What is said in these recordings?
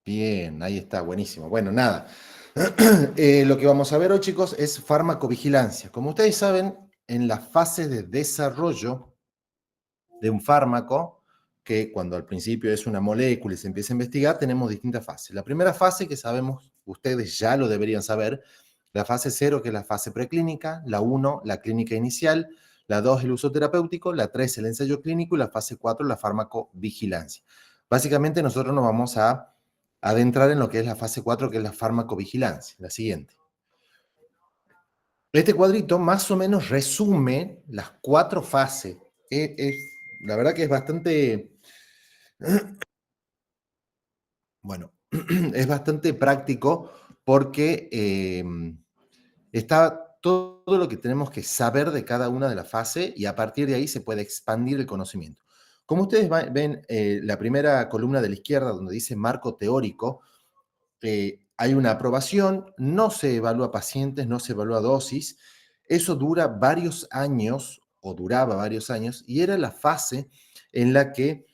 Bien, ahí está, buenísimo. Bueno, nada. Lo que vamos a ver hoy, chicos, es farmacovigilancia. Como ustedes saben, en la fase de desarrollo de un fármaco, que cuando al principio es una molécula y se empieza a investigar, tenemos distintas fases. La primera fase, que sabemos, ustedes ya lo deberían saber, la fase 0, que es la fase preclínica, la 1, la clínica inicial, la 2, el uso terapéutico, la 3, el ensayo clínico y la fase 4, la farmacovigilancia. Básicamente nosotros nos vamos a adentrar en lo que es la fase 4, que es la farmacovigilancia, la siguiente. Este cuadrito más o menos resume las 4 fases. La verdad que es bastante, bueno, es bastante práctico porque está todo lo que tenemos que saber de cada una de las fases y a partir de ahí se puede expandir el conocimiento. Como ustedes ven, la primera columna de la izquierda donde dice marco teórico, hay una aprobación, no se evalúa pacientes, no se evalúa dosis. Eso dura varios años, o duraba varios años, y era la fase en la que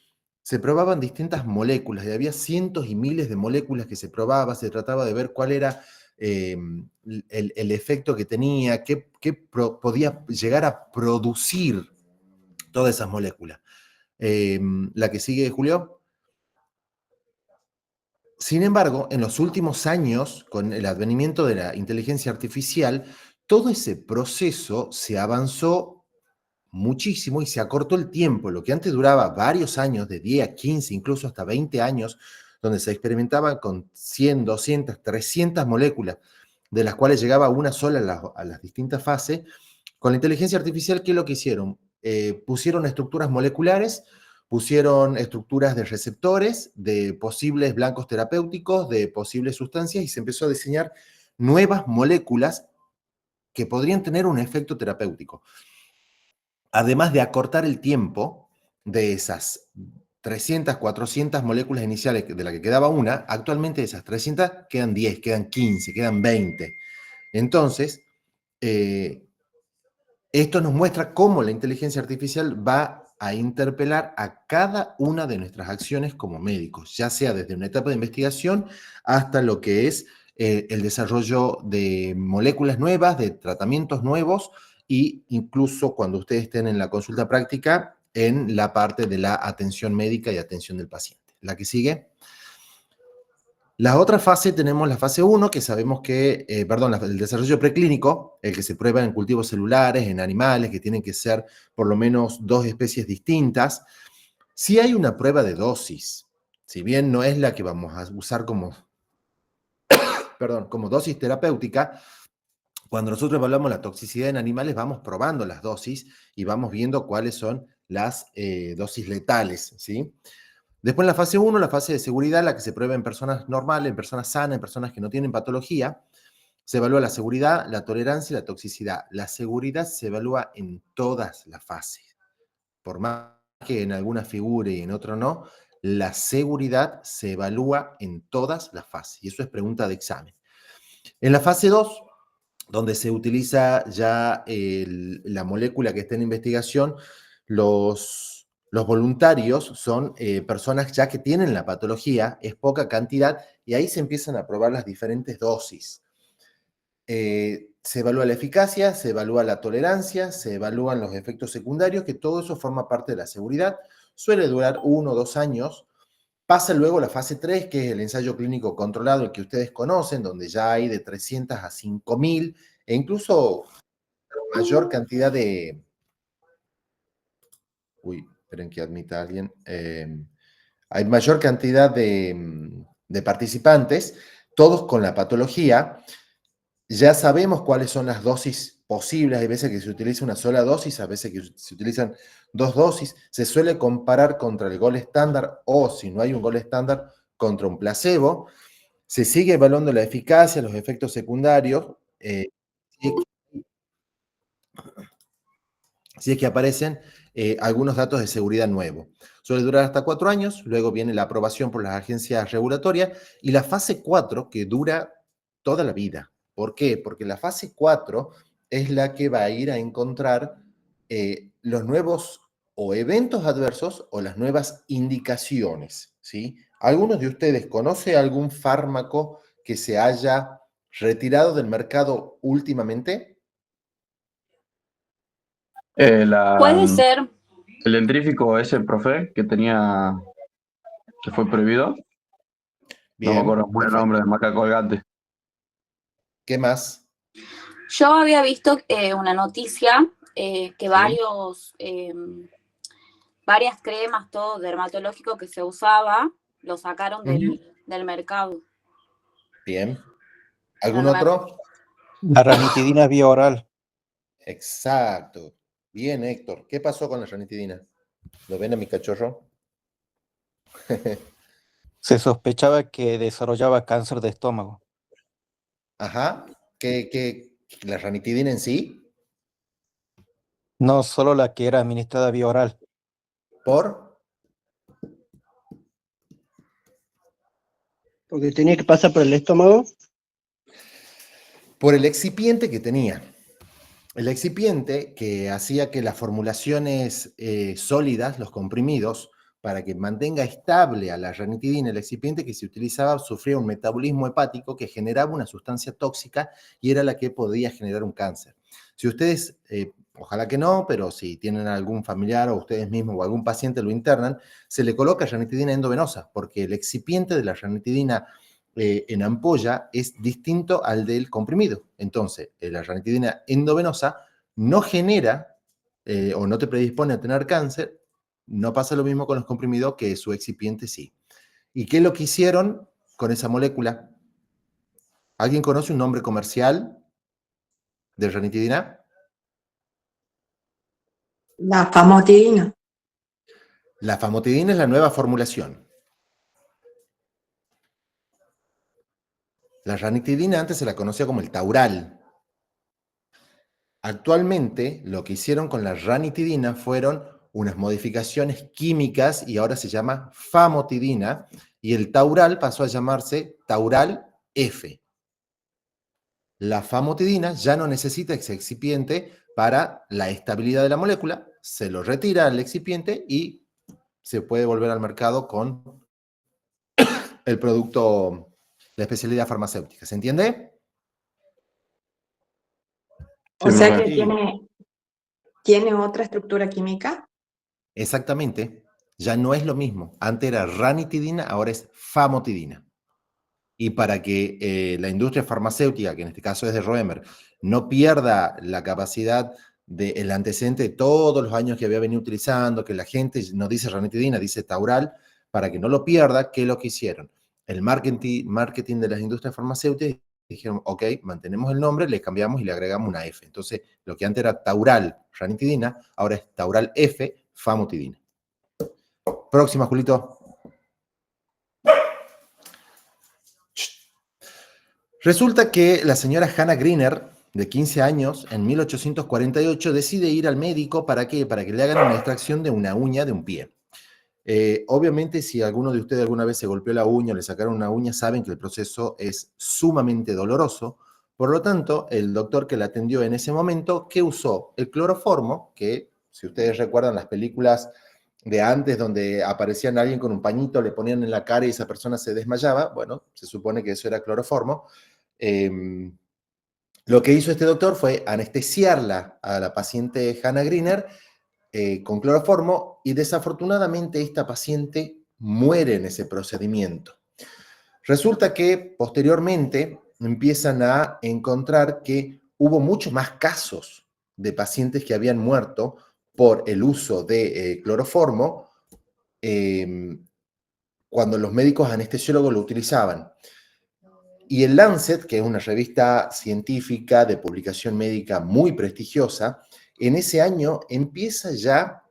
se probaban distintas moléculas, y había cientos y miles de moléculas que se probaba, se trataba de ver cuál era el efecto que tenía, qué podía llegar a producir todas esas moléculas. La que sigue, Julio. Sin embargo, en los últimos años, con el advenimiento de la inteligencia artificial, todo ese proceso se avanzó muchísimo y se acortó el tiempo. Lo que antes duraba varios años, de 10 a 15, incluso hasta 20 años, donde se experimentaba con 100, 200, 300 moléculas, de las cuales llegaba una sola a las distintas fases. Con la inteligencia artificial, ¿qué es lo que hicieron? Pusieron estructuras moleculares, pusieron estructuras de receptores, de posibles blancos terapéuticos, de posibles sustancias, y se empezó a diseñar nuevas moléculas que podrían tener un efecto terapéutico. Además de acortar el tiempo de esas 300, 400 moléculas iniciales de la que quedaba una, actualmente de esas 300 quedan 10, quedan 15, quedan 20. Entonces, eh, esto nos muestra cómo la inteligencia artificial va a interpelar a cada una de nuestras acciones como médicos, ya sea desde una etapa de investigación hasta lo que es el desarrollo de moléculas nuevas, de tratamientos nuevos, e incluso cuando ustedes estén en la consulta práctica, en la parte de la atención médica y atención del paciente. La que sigue. La otra fase tenemos la fase 1, que sabemos que, perdón, el desarrollo preclínico, el que se prueba en cultivos celulares, en animales, que tienen que ser por lo menos 2 especies distintas. Si hay una prueba de dosis, si bien no es la que vamos a usar como, perdón, como dosis terapéutica, cuando nosotros evaluamos la toxicidad en animales, vamos probando las dosis y vamos viendo cuáles son las dosis letales, ¿sí? Después en la fase 1, la fase de seguridad, la que se prueba en personas normales, en personas sanas, en personas que no tienen patología, se evalúa la seguridad, la tolerancia y la toxicidad. La seguridad se evalúa en todas las fases. Por más que en alguna figure y en otro no, la seguridad se evalúa en todas las fases. Y eso es pregunta de examen. En la fase 2, donde se utiliza ya la molécula que está en investigación, los voluntarios son personas ya que tienen la patología, es poca cantidad, y ahí se empiezan a probar las diferentes dosis. Se evalúa la eficacia, se evalúa la tolerancia, se evalúan los efectos secundarios, que todo eso forma parte de la seguridad. Suele durar 1 o 2 años. Pasa luego la fase 3, que es el ensayo clínico controlado, el que ustedes conocen, donde ya hay de 300 a 5000, e incluso mayor cantidad de... Uy, esperen que admita a alguien. Hay mayor cantidad de participantes, todos con la patología. Ya sabemos cuáles son las dosis posibles. Hay veces que se utiliza una sola dosis, a veces que se utilizan 2 dosis. Se suele comparar contra el gol estándar o, si no hay un gol estándar, contra un placebo. Se sigue evaluando la eficacia, los efectos secundarios, si si es que aparecen algunos datos de seguridad nuevos. Suele durar hasta 4 años, luego viene la aprobación por las agencias regulatorias y la fase 4, que dura toda la vida. ¿Por qué? Porque la fase 4 es la que va a ir a encontrar los nuevos o eventos adversos o las nuevas indicaciones, ¿sí? ¿Algunos de ustedes conoce algún fármaco que se haya retirado del mercado últimamente? Eh, Puede la, ser, el dentrífico ese profe que fue prohibido, no me acuerdo Bien, muy el nombre perfecto. de marca Colgate. ¿Qué más? yo había visto una noticia que Sí. varias cremas, todo dermatológico que se usaba, lo sacaron Ujú. del mercado. Bien. Pero ¿Algún no me acuerdo. otro? La ranitidina vía oral. Exacto. Bien, Héctor. ¿Qué pasó con la ranitidina? ¿Lo ven a mi cachorro? Se sospechaba que desarrollaba cáncer de estómago. Ajá. ¿La ranitidina en sí? No solo la que era administrada vía oral. ¿Por? Porque tenía que pasar por el estómago. Por el excipiente que tenía. El excipiente que hacía que las formulaciones sólidas, los comprimidos, para que mantenga estable a la ranitidina, el excipiente que se utilizaba sufría un metabolismo hepático que generaba una sustancia tóxica y era la que podía generar un cáncer. Si ustedes, ojalá que no, pero si tienen algún familiar o ustedes mismos o algún paciente lo internan, se le coloca ranitidina endovenosa, porque el excipiente de la ranitidina en ampolla es distinto al del comprimido. Entonces, la ranitidina endovenosa no genera o no te predispone a tener cáncer, no pasa lo mismo con los comprimidos que su excipiente sí. ¿Y qué es lo que hicieron con esa molécula? ¿Alguien conoce un nombre comercial de ranitidina? La famotidina. La famotidina es la nueva formulación. La ranitidina antes se la conocía como el Taural. Actualmente, lo que hicieron con la ranitidina fueron unas modificaciones químicas y ahora se llama famotidina y el Taural pasó a llamarse Taural F. La famotidina ya no necesita ese excipiente para la estabilidad de la molécula, se lo retira al excipiente y se puede volver al mercado con el producto de especialidad farmacéutica. ¿Se entiende? O Sí, sea profe. que Sí, tiene otra estructura química. Exactamente. Ya no es lo mismo. Antes era ranitidina, ahora es famotidina. Y para que la industria farmacéutica, que en este caso es de Roemer, no pierda la capacidad del antecedente de todos los años que había venido utilizando, que la gente no dice ranitidina, dice Taural, para que no lo pierda, ¿qué es lo que hicieron? El marketing de las industrias farmacéuticas dijeron, ok, mantenemos el nombre, le cambiamos y le agregamos una F. Entonces, lo que antes era Taural ranitidina, ahora es Taural F famotidina. Próxima, Julito. Resulta que la señora Hannah Greener, de 15 años, en 1848, decide ir al médico ¿para qué? Para que le hagan una extracción de una uña de un pie. Obviamente, si alguno de ustedes alguna vez se golpeó la uña o le sacaron una uña, saben que el proceso es sumamente doloroso. Por lo tanto, el doctor que la atendió en ese momento, ¿qué usó? El cloroformo, que si ustedes recuerdan las películas de antes donde aparecían alguien con un pañito, le ponían en la cara y esa persona se desmayaba, bueno, se supone que eso era cloroformo. Eh, lo que hizo este doctor fue anestesiarla a la paciente Hannah Greener con cloroformo y desafortunadamente esta paciente muere en ese procedimiento. Resulta que posteriormente empiezan a encontrar que hubo muchos más casos de pacientes que habían muerto por el uso de cloroformo cuando los médicos anestesiólogos lo utilizaban. Y el Lancet, que es una revista científica de publicación médica muy prestigiosa, en ese año empieza ya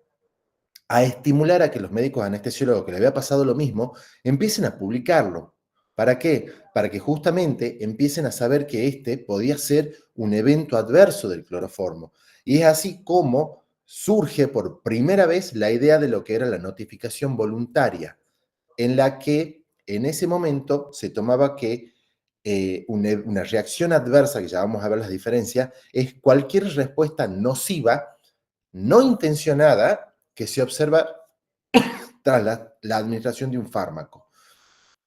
a estimular a que los médicos anestesiólogos que le había pasado lo mismo empiecen a publicarlo. ¿Para qué? Para que justamente empiecen a saber que este podía ser un evento adverso del cloroformo. Y es así como surge por primera vez la idea de lo que era la notificación voluntaria, en la que en ese momento se tomaba que una reacción adversa, que ya vamos a ver las diferencias, es cualquier respuesta nociva, no intencionada, que se observa tras la administración de un fármaco.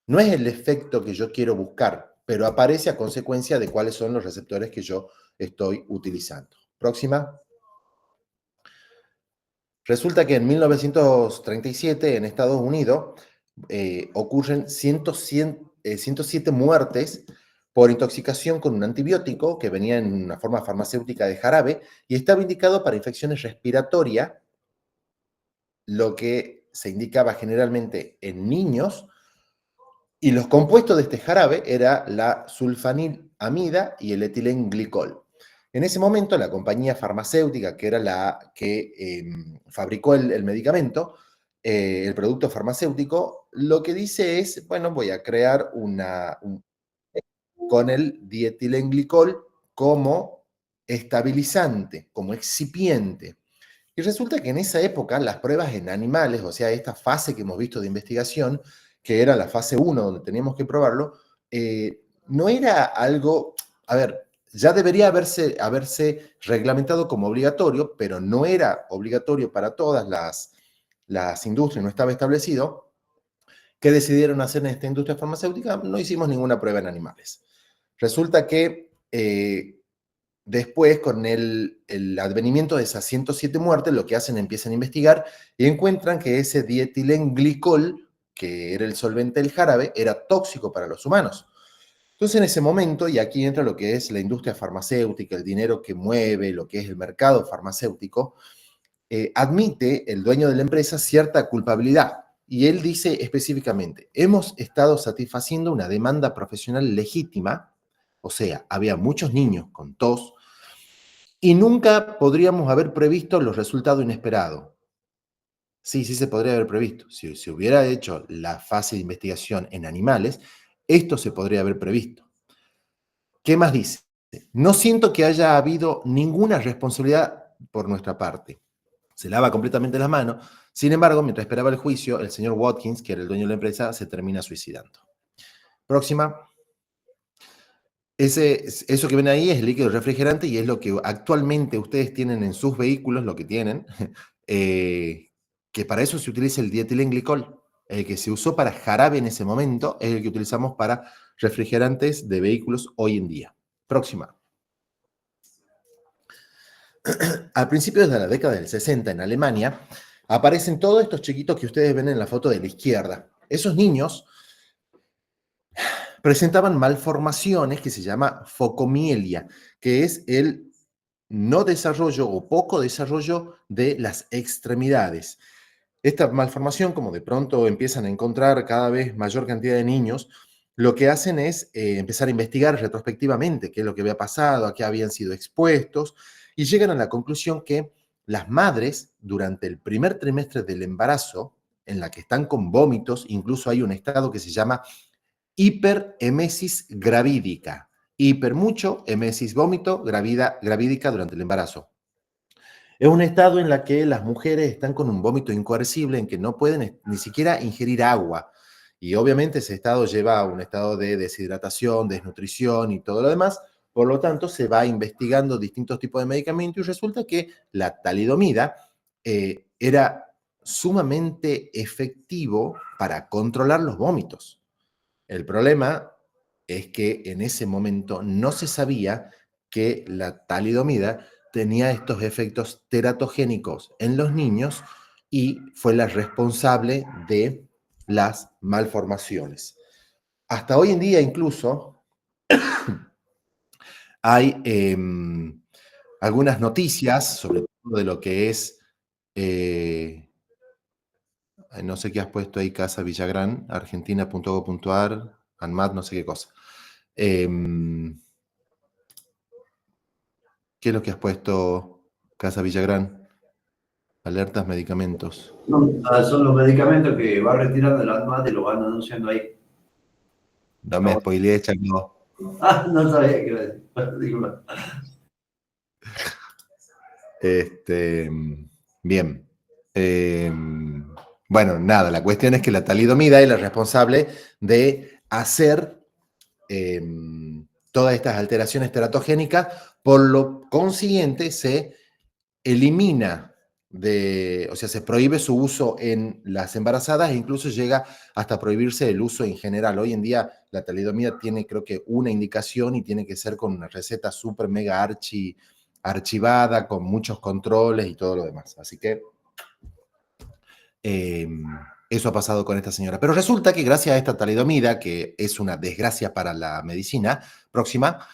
No es el efecto que yo quiero buscar, pero aparece a consecuencia de cuáles son los receptores que yo estoy utilizando. Próxima. Resulta que en 1937 en Estados Unidos ocurren 107 muertes por intoxicación con un antibiótico que venía en una forma farmacéutica de jarabe y estaba indicado para infecciones respiratorias, lo que se indicaba generalmente en niños, y los compuestos de este jarabe era la sulfanilamida y el etilenglicol. En ese momento, la compañía farmacéutica, que era la que fabricó el medicamento, el producto farmacéutico, lo que dice es, bueno, voy a crear con el dietilenglicol como estabilizante, como excipiente. Y resulta que en esa época las pruebas en animales, o sea, esta fase que hemos visto de investigación, que era la fase 1, donde teníamos que probarlo, no era algo, a ver, ya debería haberse reglamentado como obligatorio, pero no era obligatorio para todas las industrias, no estaba establecido. ¿Qué decidieron hacer en esta industria farmacéutica? No hicimos ninguna prueba en animales. Resulta que después, con el advenimiento de esas 107 muertes, lo que hacen, empiezan a investigar y encuentran que ese dietilenglicol, que era el solvente del jarabe, era tóxico para los humanos. Entonces, en ese momento, y aquí entra lo que es la industria farmacéutica, el dinero que mueve, lo que es el mercado farmacéutico, admite el dueño de la empresa cierta culpabilidad. Y él dice específicamente, hemos estado satisfaciendo una demanda profesional legítima, o sea, había muchos niños con tos, y nunca podríamos haber previsto los resultados inesperados. Sí, sí se podría haber previsto. Si se hubiera hecho la fase de investigación en animales, esto se podría haber previsto. ¿Qué más dice? No siento que haya habido ninguna responsabilidad por nuestra parte. Se lava completamente las manos. Sin embargo, mientras esperaba el juicio, el señor Watkins, que era el dueño de la empresa, se termina suicidando. Próxima. Eso que ven ahí es líquido refrigerante y es lo que actualmente ustedes tienen en sus vehículos, lo que tienen, que para eso se utiliza el dietilenglicol. El que se usó para jarabe en ese momento es el que utilizamos para refrigerantes de vehículos hoy en día. Próxima. Al principio de la década del 60 en Alemania, aparecen todos estos chiquitos que ustedes ven en la foto de la izquierda. Esos niños presentaban malformaciones que se llama focomielia, que es el no desarrollo o poco desarrollo de las extremidades. Esta malformación, como de pronto empiezan a encontrar cada vez mayor cantidad de niños, lo que hacen es empezar a investigar retrospectivamente qué es lo que había pasado, a qué habían sido expuestos, y llegan a la conclusión que las madres, durante el primer trimestre del embarazo, en la que están con vómitos, incluso hay un estado que se llama hiperemesis gravídica. Hiper mucho, emesis vómito, gravídica durante el embarazo. Es un estado en el que las mujeres están con un vómito incoercible, en que no pueden ni siquiera ingerir agua. Y obviamente ese estado lleva a un estado de deshidratación, desnutrición y todo lo demás. Por lo tanto, se va investigando distintos tipos de medicamentos y resulta que la talidomida era sumamente efectivo para controlar los vómitos. El problema es que en ese momento no se sabía que la talidomida tenía estos efectos teratogénicos en los niños y fue la responsable de las malformaciones. Hasta hoy en día incluso hay algunas noticias sobre todo de lo que es, no sé qué has puesto ahí, Casa Villagrán, argentina.gov.ar, ANMAT, no sé qué cosa. ¿Qué es lo que has puesto, Casa Villagrán? Alertas, medicamentos. No, son los medicamentos que va retirando el ANMAT y lo van anunciando ahí. No me spoileé, Chaco. Ah, no sabía que iba a decir. Bien. Bueno, nada, la cuestión es que la talidomida es la responsable de hacer todas estas alteraciones teratogénicas, por lo consiguiente se elimina o sea, se prohíbe su uso en las embarazadas e incluso llega hasta prohibirse el uso en general. Hoy en día la talidomida tiene creo que una indicación y tiene que ser con una receta súper mega archivada, con muchos controles y todo lo demás. Así que eso ha pasado con esta señora. Pero resulta que gracias a esta talidomida, que es una desgracia para la medicina, próxima,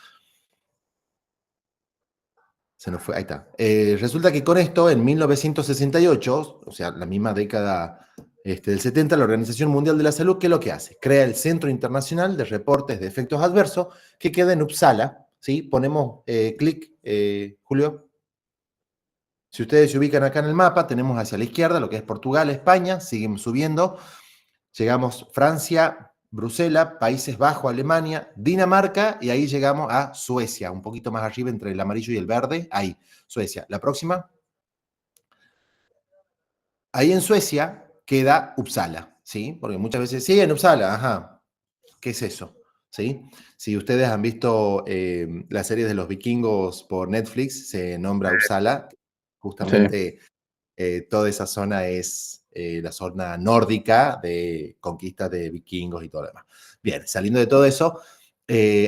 se nos fue, ahí está. Resulta que con esto, en 1968, o sea, la misma década del 70, la Organización Mundial de la Salud, ¿qué es lo que hace? Crea el Centro Internacional de Reportes de Efectos Adversos, que queda en Uppsala, ¿sí? Ponemos clic, Julio. Si ustedes se ubican acá en el mapa, tenemos hacia la izquierda lo que es Portugal, España, seguimos subiendo, llegamos Francia, Bruselas, Países Bajos, Alemania, Dinamarca, y ahí llegamos a Suecia, un poquito más arriba entre el amarillo y el verde, ahí, Suecia. La próxima. Ahí en Suecia queda Uppsala, ¿sí? Porque muchas veces, sí, en Uppsala, ajá, ¿qué es eso? ¿Sí? Si ustedes han visto la serie de los vikingos por Netflix, se nombra Uppsala, justamente toda esa zona es la zona nórdica de conquista de vikingos y todo lo demás. Bien, saliendo de todo eso,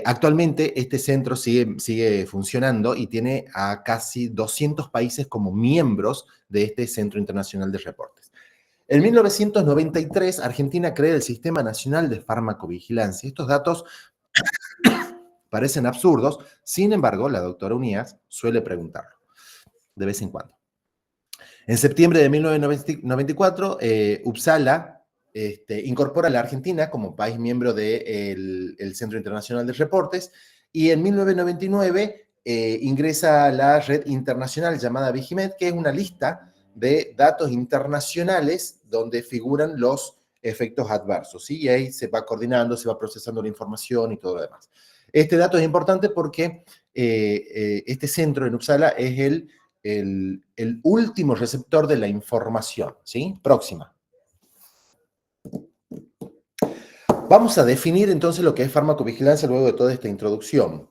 actualmente este centro sigue funcionando y tiene a casi 200 países como miembros de este Centro Internacional de Reportes. En 1993, Argentina crea el Sistema Nacional de Farmacovigilancia. Estos datos parecen absurdos, sin embargo, la doctora Unías suele preguntarlo de vez en cuando. En septiembre de 1994, Uppsala incorpora a la Argentina como país miembro del Centro Internacional de Reportes y en 1999 ingresa a la red internacional llamada Vigimed, que es una lista de datos internacionales donde figuran los efectos adversos, ¿sí? Y ahí se va coordinando, se va procesando la información y todo lo demás. Este dato es importante porque este centro en Uppsala es el último receptor de la información, ¿sí? Próxima. Vamos a definir entonces lo que es farmacovigilancia luego de toda esta introducción.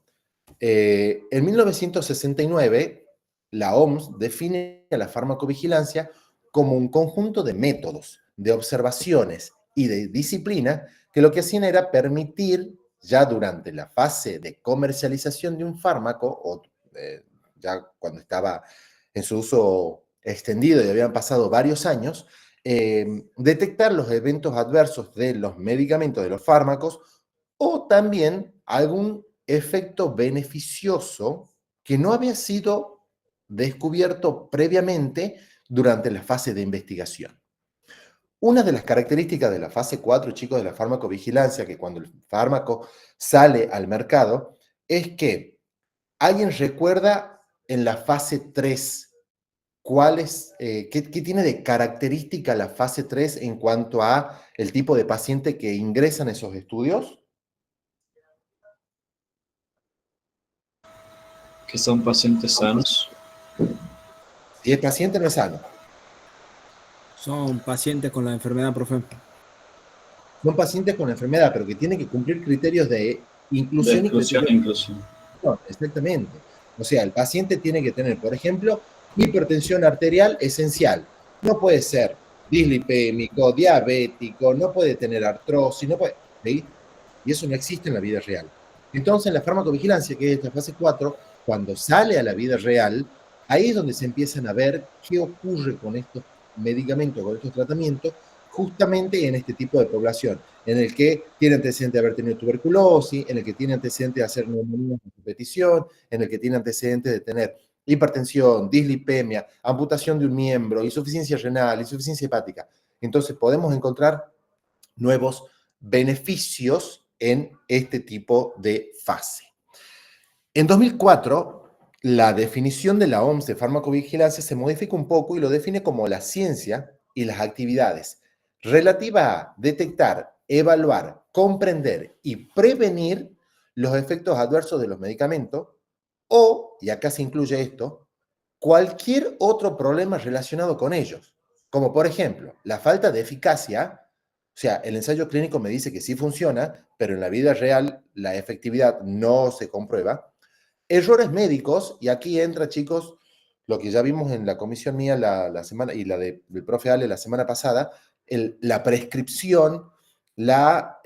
En 1969, la OMS define a la farmacovigilancia como un conjunto de métodos, de observaciones y de disciplina que lo que hacían era permitir, ya durante la fase de comercialización de un fármaco, o ya cuando estaba en su uso extendido y habían pasado varios años, detectar los eventos adversos de los medicamentos, de los fármacos, o también algún efecto beneficioso que no había sido descubierto previamente durante la fase de investigación. Una de las características de la fase 4, chicos, de la farmacovigilancia, que cuando el fármaco sale al mercado, es que alguien recuerda en la fase 3 ¿qué tiene de característica la fase 3 en cuanto a el tipo de paciente que ingresan a esos estudios? Que son pacientes sanos. Si el paciente no es sano. Son pacientes con la enfermedad, profe. Son pacientes con enfermedad, pero que tienen que cumplir criterios de inclusión. De exclusión e inclusión. No, exactamente. O sea, el paciente tiene que tener, por ejemplo, hipertensión arterial esencial. No puede ser dislipémico, diabético, no puede tener artrosis, no puede, ¿sí? Y eso no existe en la vida real. Entonces, en la farmacovigilancia, que es esta fase 4, cuando sale a la vida real, ahí es donde se empiezan a ver qué ocurre con estos medicamentos, con estos tratamientos, justamente en este tipo de población, en el que tiene antecedente de haber tenido tuberculosis, en el que tiene antecedente de hacer neumonía a repetición, en el que tiene antecedentes de tener hipertensión, dislipemia, amputación de un miembro, insuficiencia renal, insuficiencia hepática. Entonces podemos encontrar nuevos beneficios en este tipo de fase. En 2004, la definición de la OMS de farmacovigilancia se modifica un poco y lo define como la ciencia y las actividades relativa a detectar, evaluar, comprender y prevenir los efectos adversos de los medicamentos o, y acá se incluye esto, cualquier otro problema relacionado con ellos, como por ejemplo la falta de eficacia. O sea, el ensayo clínico me dice que sí funciona, pero en la vida real la efectividad no se comprueba. Errores médicos, y aquí entra, chicos, lo que ya vimos en la comisión mía la semana, y la del profe Ale la semana pasada, la prescripción, la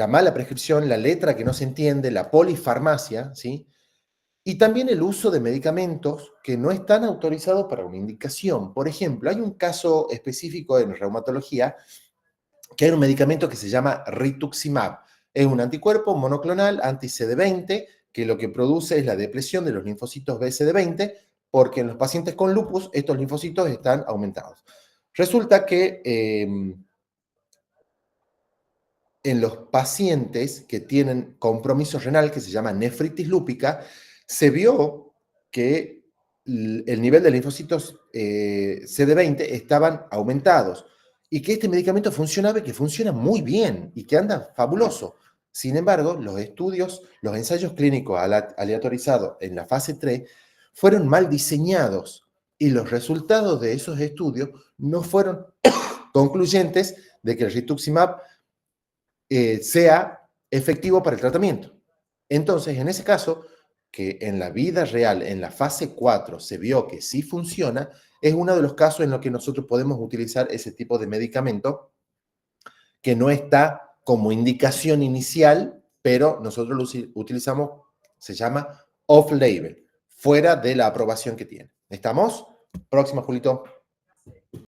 mala prescripción, la letra que no se entiende, la polifarmacia, ¿sí? Y también el uso de medicamentos que no están autorizados para una indicación. Por ejemplo, hay un caso específico en reumatología que hay un medicamento que se llama rituximab. Es un anticuerpo monoclonal anti-CD20 que lo que produce es la depresión de los linfocitos BCD20 porque en los pacientes con lupus estos linfocitos están aumentados. Resulta que en los pacientes que tienen compromiso renal, que se llama nefritis lúpica, se vio que el nivel de linfocitos CD20 estaban aumentados y que este medicamento funcionaba y que funciona muy bien y que anda fabuloso. Sin embargo, los estudios, los ensayos clínicos aleatorizados en la fase 3 fueron mal diseñados y los resultados de esos estudios no fueron concluyentes de que el rituximab sea efectivo para el tratamiento. Entonces, en ese caso, que en la vida real, en la fase 4, se vio que sí funciona, es uno de los casos en los que nosotros podemos utilizar ese tipo de medicamento que no está como indicación inicial, pero nosotros lo utilizamos, se llama off-label, fuera de la aprobación que tiene. ¿Estamos? Próxima, Julito.